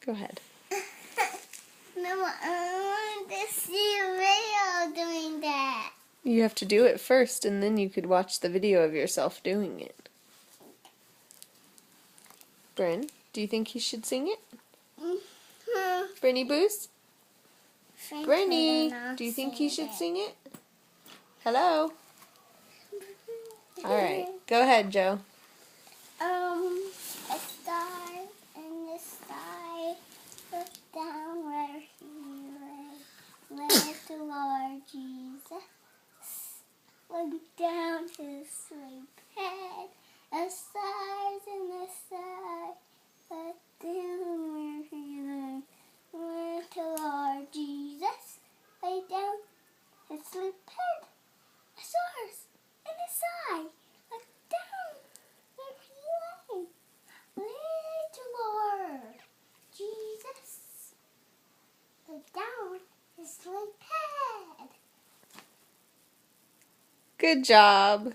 Go ahead. No, I want to see a video doing that. You have to do it first, and then you could watch the video of yourself doing it. Bryn, do you think he should sing it? Brinny Boos? Brinny, do you think he should sing it? Hello? Alright, go ahead, Joe. A star in the sky, look down where he lay. Let the Lord Jesus look down his sleep head. The stars in the sky, look down where he lay. Let the Lord Jesus lay down his sleep head. The stars in the sky, look down where he lay. Let the Lord Jesus lay down his sleep head. Good job.